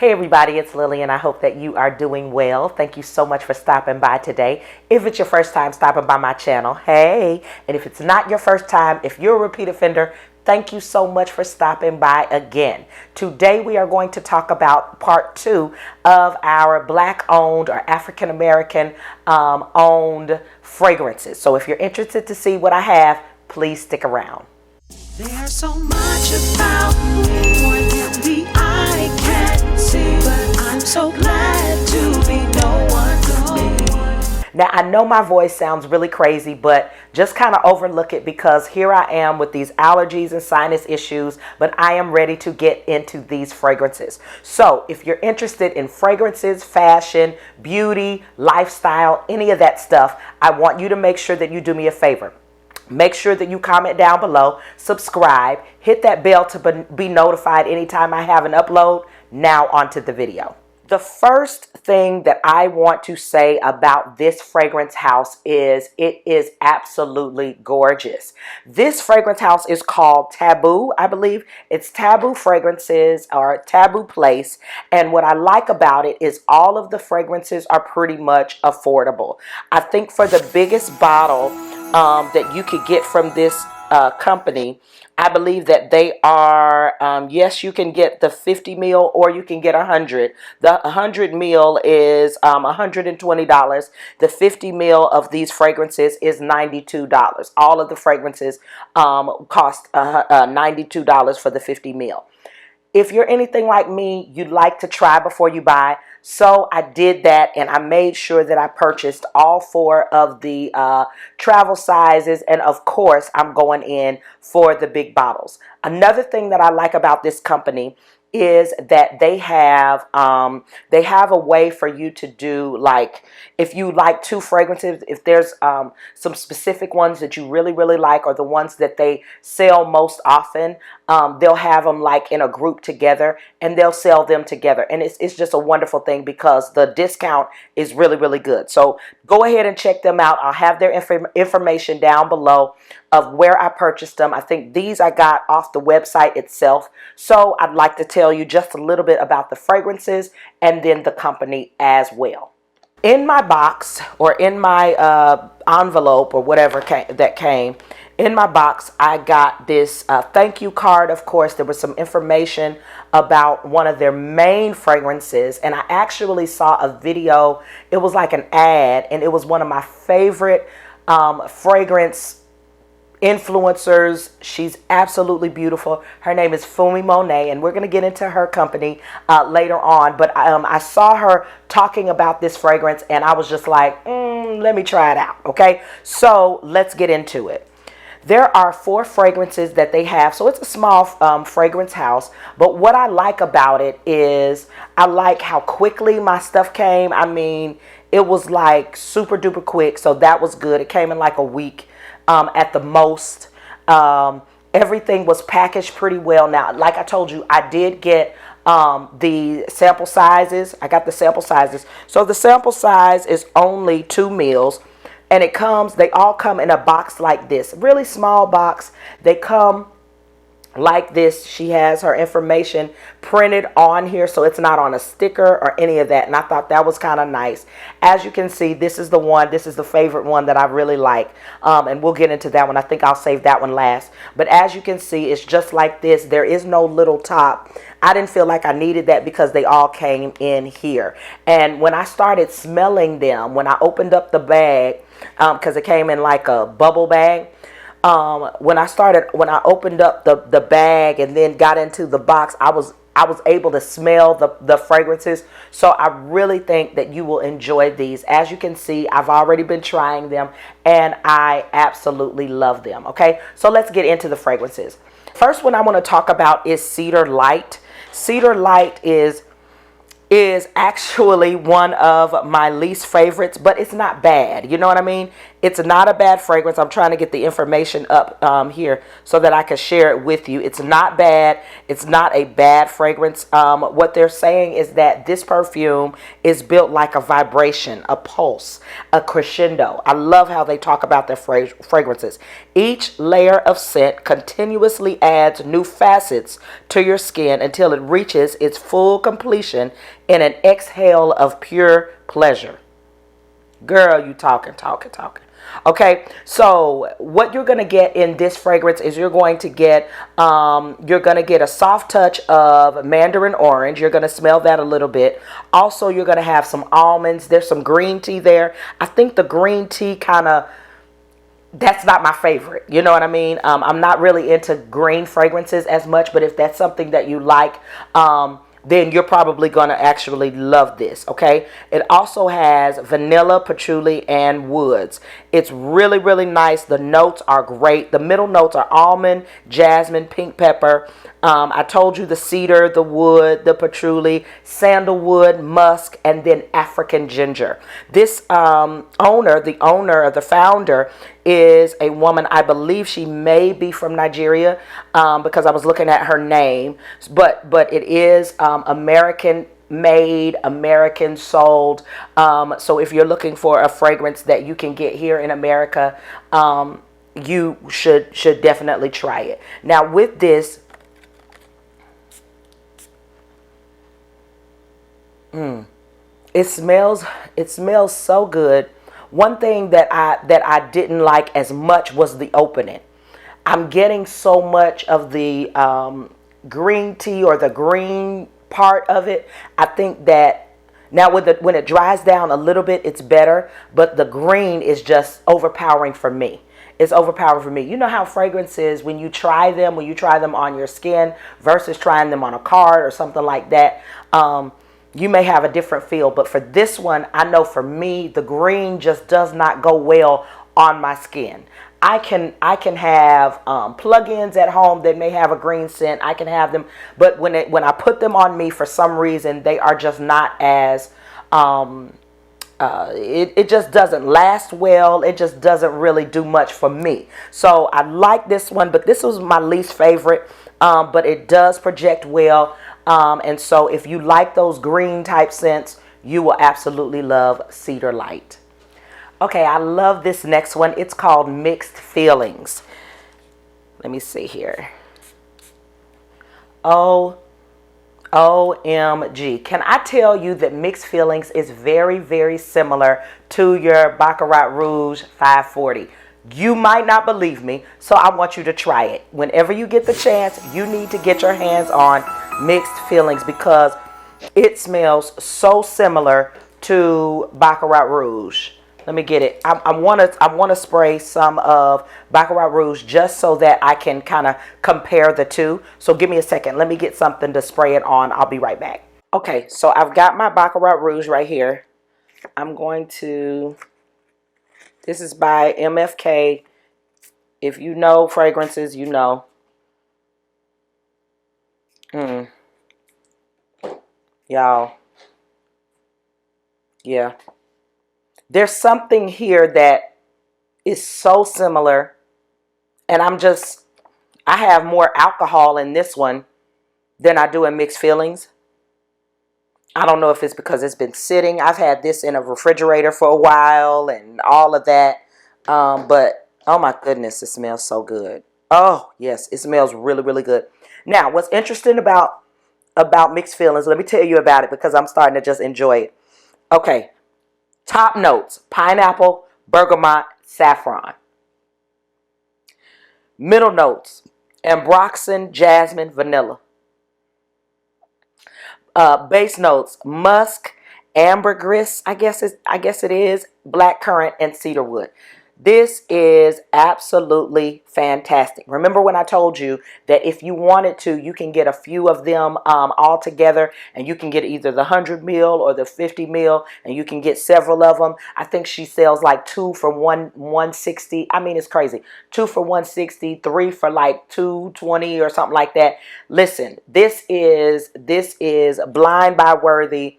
Hey everybody, it's Lillian. I hope that you are doing well. Thank you so much for stopping by today. If it's your first time stopping by my channel, hey. And if it's not your first time, if you're a repeat offender, thank you so much for stopping by again. Today we are going to talk about part 2 of our Black owned or African American owned fragrances. So if you're interested to see what I have, please stick around. There's so much about me, more than the eye can see, but I'm so glad to be no one to me. Now, I know my voice sounds really crazy, but just kind of overlook it because here I am with these allergies and sinus issues, but I am ready to get into these fragrances. So if you're interested in fragrances, fashion, beauty, lifestyle, any of that stuff, I want you to make sure that you do me a favor. Make sure that you comment down below, subscribe, hit that bell to be notified anytime I have an upload. Now onto the video. The first thing that I want to say about this fragrance house is it is absolutely gorgeous. This fragrance house is called TABBEAU, I believe. It's TABBEAU Fragrances or TABBEAU Place. And what I like about it is all of the fragrances are pretty much affordable. I think for the biggest bottle that you could get from this company, I believe that they are, yes, you can get the 50 mil or you can get 100. The 100 mil is $120. The 50 mil of these fragrances is $92. All of the fragrances cost $92 for the 50 mil. If you're anything like me, you'd like to try before you buy. So I did that and I made sure that I purchased all 4 of the travel sizes. And of course, I'm going in for the big bottles. Another thing that I like about this company is that they have a way for you to do, like, if you like 2 fragrances, if there's some specific ones that you really like or the ones that they sell most often, they'll have them like in a group together and they'll sell them together, and it's just a wonderful thing because the discount is really good. So go ahead and check them out. I'll have their information down below of where I purchased them. I think these I got off the website itself. So I'd like to tell you just a little bit about the fragrances and then the company as well. In my box or in my envelope or whatever that came in my box, I got this thank you card. Of course, there was some information about one of their main fragrances, and I actually saw a video. It was like an ad, and it was one of my favorite fragrance influencers. She's absolutely beautiful. Her name is Fumi Monet, and we're going to get into her company later on. But I saw her talking about this fragrance, and I was just like, let me try it out. Okay, so let's get into it. There are 4 fragrances that they have, so it's a small fragrance house. But what I like about it is I like how quickly my stuff came. I mean, it was like super duper quick, so that was good. It came in like a week at the most. Everything was packaged pretty well. Now, like I told you, I did get the sample sizes. I got the sample sizes. So the sample size is only 2 mils. And they all come in a box like this, really small box. They come like this. She has her information printed on here, so it's not on a sticker or any of that. And I thought that was kind of nice. As you can see, this is the one. This is the favorite one that I really like. And we'll get into that one. I think I'll save that one last. But as you can see, it's just like this. There is no little top. I didn't feel like I needed that because they all came in here. And when I started smelling them, when I opened up the bag, because it came in like a bubble bag, when I opened up the bag and then got into the box, I was able to smell the fragrances. So I really think that you will enjoy these. As you can see, I've already been trying them and I absolutely love them. Okay, so let's get into the fragrances. First one I want to talk about is Cedar Light. Cedar Light is actually one of my least favorites, but it's not bad. You know what I mean? It's not a bad fragrance. I'm trying to get the information up here so that I can share it with you. It's not bad. It's not a bad fragrance. What they're saying is that this perfume is built like a vibration, a pulse, a crescendo. I love how they talk about their fragrances. Each layer of scent continuously adds new facets to your skin until it reaches its full completion in an exhale of pure pleasure. Girl, you talking. Okay, so what you're gonna get in this fragrance is you're gonna get a soft touch of mandarin orange. You're gonna smell that a little bit. Also, you're gonna have some almonds. There's some green tea there. I think the green tea that's not my favorite. You know what I mean? I'm not really into green fragrances as much, but if that's something that you like, then you're probably going to actually love this, okay? It also has vanilla, patchouli, and woods. It's really, really nice. The notes are great. The middle notes are almond, jasmine, pink pepper. I told you the cedar, the wood, the patchouli, sandalwood, musk, and then African ginger. This the founder, is a woman. I believe she may be from Nigeria because I was looking at her name. But it is American made, American sold. So if you're looking for a fragrance that you can get here in America, you should definitely try it. Now with this, it smells so good. One thing that I didn't like as much was the opening. I'm getting so much of the green tea or the green part of it. I think that now when it dries down a little bit, it's better, but the green is just overpowering for me. It's overpowering for me. You know how fragrances, when you try them on your skin versus trying them on a card or something like that, you may have a different feel. But for this one, I know for me, the green just does not go well on my skin. I can have plug-ins at home that may have a green scent. I can have them, but when I put them on me, for some reason, they are just not as it just doesn't last well. It just doesn't really do much for me. So I like this one, but this was my least favorite. But it does project well. And so if you like those green type scents, you will absolutely love Cedar Light. Okay, I love this next one. It's called Mixed Feelings. Let me see here. OMG. Can I tell you that Mixed Feelings is very, very similar to your Baccarat Rouge 540. You might not believe me, so I want you to try it. Whenever you get the chance, you need to get your hands on Mixed Feelings because it smells so similar to Baccarat Rouge. Let me get it. I want to spray some of Baccarat Rouge just so that I can kind of compare the two. So give me a second. Let me get something to spray it on. I'll be right back. Okay, so I've got my Baccarat Rouge right here. I'm going to... This is by MFK. If you know fragrances, you know. Y'all. Yeah. There's something here that is so similar. And I have more alcohol in this one than I do in Mixed Feelings. I don't know if it's because it's been sitting. I've had this in a refrigerator for a while and all of that. But, oh my goodness, it smells so good. Oh, yes, it smells really, really good. Now, what's interesting about Mixed Feelings, let me tell you about it because I'm starting to just enjoy it. Okay, top notes, pineapple, bergamot, saffron. Middle notes, ambroxan, jasmine, vanilla. Base notes, musk, ambergris, I guess it is, blackcurrant, and cedarwood. This is absolutely fantastic. Remember when I told you that if you wanted to, you can get a few of them all together, and you can get either the 100 mil or the 50 mil, and you can get several of them. I think she sells like 2 for 160. I mean, it's crazy. 2 for 160, 3 for like 220 or something like that. Listen, this is blind buy worthy.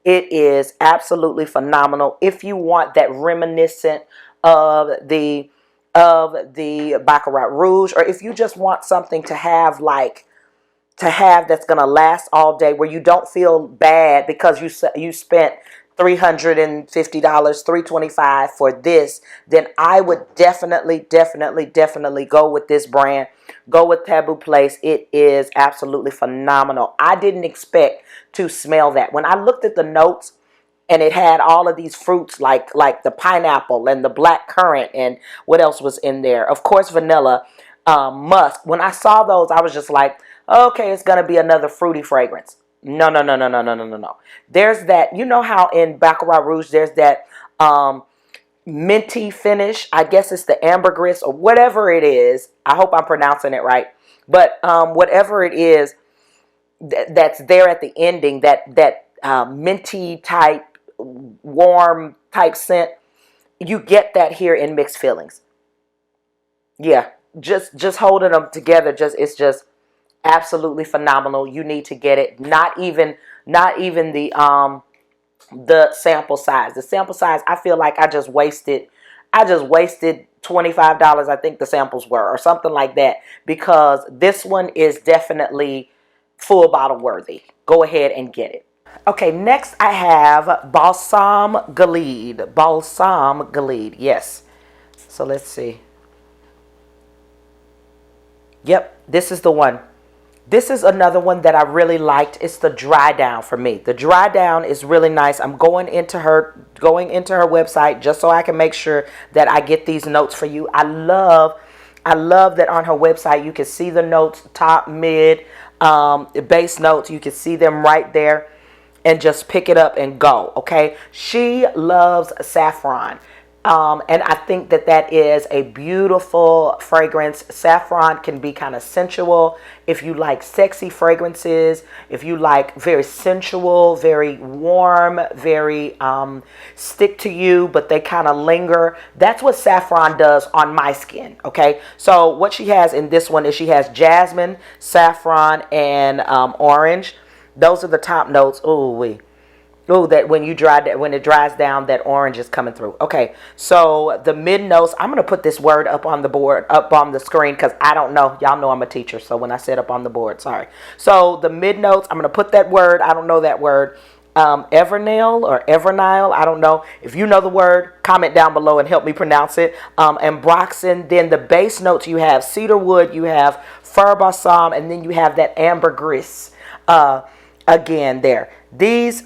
It is absolutely phenomenal. If you want that reminiscent of the Baccarat Rouge, or if you just want something to have that's gonna last all day, where you don't feel bad because you spent $350, $325 for this, then I would definitely go with this brand. Go with TABBEAU Place. It is absolutely phenomenal. I didn't expect to smell that. When I looked at the notes, and it had all of these fruits like the pineapple and the black currant, and what else was in there? Of course, vanilla, musk. When I saw those, I was just like, okay, it's gonna be another fruity fragrance. No, no, no, no, no, no, no, no, no. There's that. You know how in Baccarat Rouge there's that minty finish. I guess it's the ambergris or whatever it is. I hope I'm pronouncing it right. But whatever it is that's there at the ending, that minty type, warm type scent, you get that here in Mixed Feelings. Yeah, just holding them together, it's just absolutely phenomenal. You need to get it. Not even the sample size. The sample size, I feel like I just wasted $25, I think the samples were, or something like that, because this one is definitely full bottle worthy. Go ahead and get it. Okay, next I have Balsam Khalid. Balsam Khalid, yes. So let's see. Yep, this is the one. This is another one that I really liked. It's the dry down for me. The dry down is really nice. I'm going into her website just so I can make sure that I get these notes for you. I love that on her website you can see the notes, top, mid, base notes. You can see them right there and just pick it up and go. Okay, she loves Saffron. And I think that is a beautiful fragrance. Saffron can be kind of sensual. If you like sexy fragrances, if you like very sensual, very warm, very stick to you, but they kind of linger. That's what Saffron does on my skin. Okay, so what she has in this one is she has jasmine, saffron, and orange. Those are the top notes. That when it dries down, that orange is coming through. Okay, so the mid notes, I'm gonna put this word up on the screen, because I don't know. Y'all know I'm a teacher, so when I said up on the board, sorry. So the mid notes, I'm gonna put that word. I don't know that word. Evernale or Evernile, I don't know. If you know the word, comment down below and help me pronounce it. And Broxton. Then the base notes, you have cedarwood, you have fir balsam, and then you have that ambergris. Again there. These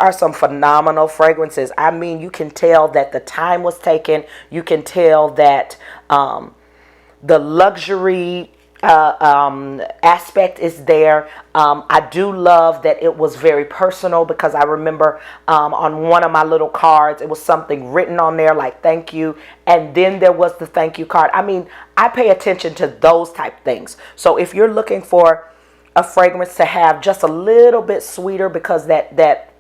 are some phenomenal fragrances. I mean, you can tell that the time was taken. You can tell that the luxury aspect is there. I do love that it was very personal, because I remember on one of my little cards, it was something written on there like thank you, and then there was the thank you card. I mean, I pay attention to those type things. So if you're looking for a fragrance to have just a little bit sweeter, because that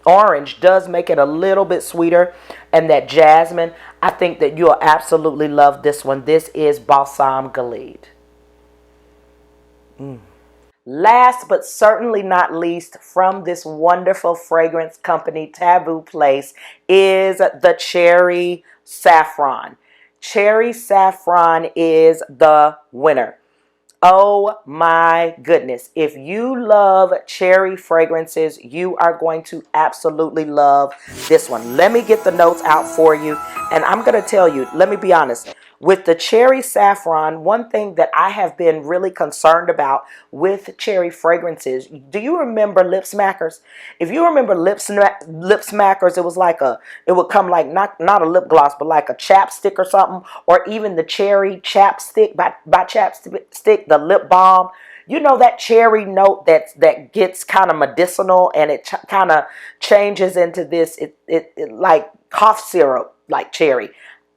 orange does make it a little bit sweeter, and that jasmine, I think that you'll absolutely love this one. This is Balsam Khalid. Last but certainly not least, from this wonderful fragrance company, TABBEAU Place, is the Cherry Saffron. Cherry Saffron is the winner. Oh my goodness. If you love cherry fragrances, you are going to absolutely love this one. Let me get the notes out for you. And I'm going to tell you, let me be honest. With the cherry saffron, one thing that I have been really concerned about with cherry fragrances, do you remember lip smackers? If you remember lip smackers, it was like it would come like not a lip gloss, but like a chapstick or something, or even the cherry chapstick, by chapstick, the lip balm. You know, that cherry note that gets kind of medicinal, and it kind of changes into this, it like cough syrup, like cherry.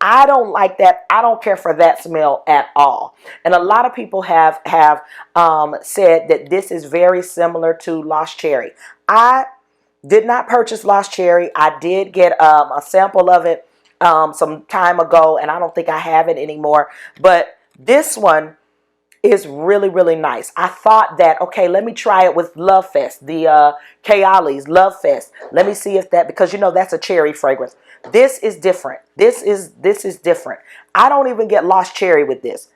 I don't like that. I don't care for that smell at all. And a lot of people have said that this is very similar to Lost Cherry. I did not purchase Lost Cherry. I did get a sample of it some time ago, and I don't think I have it anymore. But this one is really, really nice. I thought that, okay, let me try it with Love Fest, the Kayali's Love Fest. Let me see if that, because you know that's a cherry fragrance. This is different. This is different. I don't even get lost cherry with this.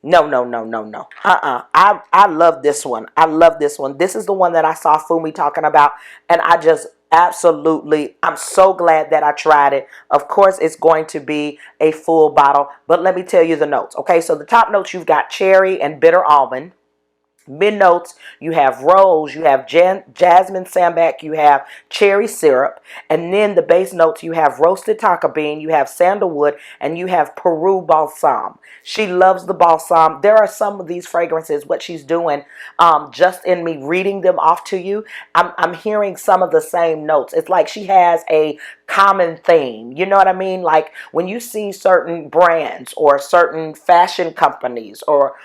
No, no, no, no, no. I love this one. I love this one. This is the one that I saw Fumi talking about, and I just absolutely, I'm so glad that I tried it. Of course, it's going to be a full bottle, but let me tell you the notes. Okay, so the top notes, you've got cherry and bitter almond. Mid notes, you have rose, you have jasmine sambac, you have cherry syrup, and then the base notes, you have roasted tonka bean, you have sandalwood, and you have Peru balsam. She loves the balsam. There are some of these fragrances, what she's doing, just in me reading them off to you, I'm hearing some of the same notes. It's like she has a common theme. You know what I mean? Like when you see certain brands or certain fashion companies or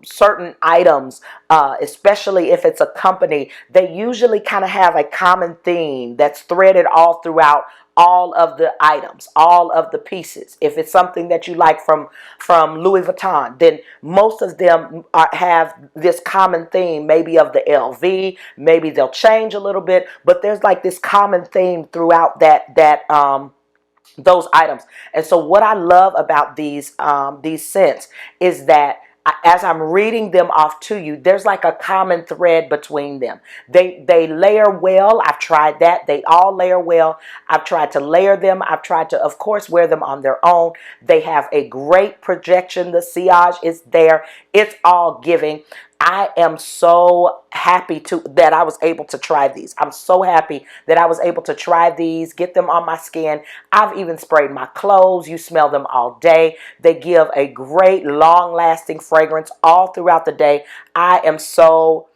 certain items, especially if it's a company, they usually kind of have a common theme that's threaded all throughout all of the items, all of the pieces. If it's something that you like from Louis Vuitton, then most of them have this common theme, maybe of the LV, maybe they'll change a little bit, but there's like this common theme throughout those items. And so what I love about these scents is that as I'm reading them off to you, there's like a common thread between them. They layer well. I've tried that. They all layer well. I've tried to layer them. I've tried to, of course, wear them on their own. They have a great projection. The sillage is there. It's all giving. I am so happy that I was able to try these. I'm so happy that I was able to try these, get them on my skin. I've even sprayed my clothes. You smell them all day. They give a great long-lasting fragrance all throughout the day. I am so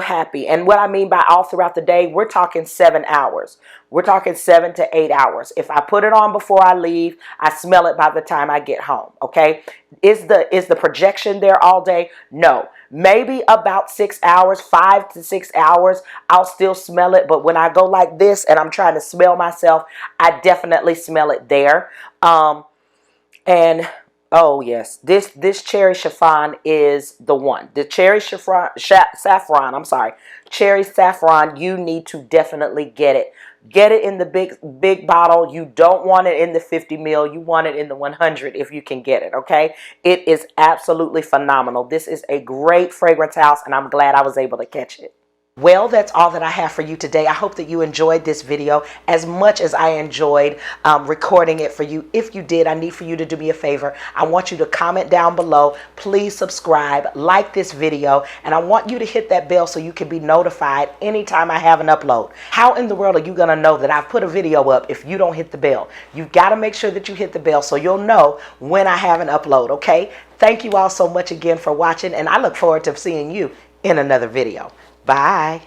happy. And what I mean by all throughout the day, we're talking 7 hours. We're talking 7 to 8 hours. If I put it on before I leave, I smell it by the time I get home. Okay. Is the projection there all day? No. Maybe about 6 hours, 5 to 6 hours, I'll still smell it. But when I go like this and I'm trying to smell myself, I definitely smell it there. And oh yes, this cherry chiffon is the one. The cherry saffron, I'm sorry, cherry saffron, you need to definitely get it. Get it in the big bottle. You don't want it in the 50 ml. You want it in the 100 if you can get it, okay? It is absolutely phenomenal. This is a great fragrance house, and I'm glad I was able to catch it. Well, that's all that I have for you today. I hope that you enjoyed this video as much as I enjoyed recording it for you. If you did, I need for you to do me a favor. I want you to comment down below. Please subscribe, like this video, and I want you to hit that bell so you can be notified anytime I have an upload. How in the world are you going to know that I've put a video up if you don't hit the bell? You've got to make sure that you hit the bell so you'll know when I have an upload, okay? Thank you all so much again for watching, and I look forward to seeing you in another video. Bye.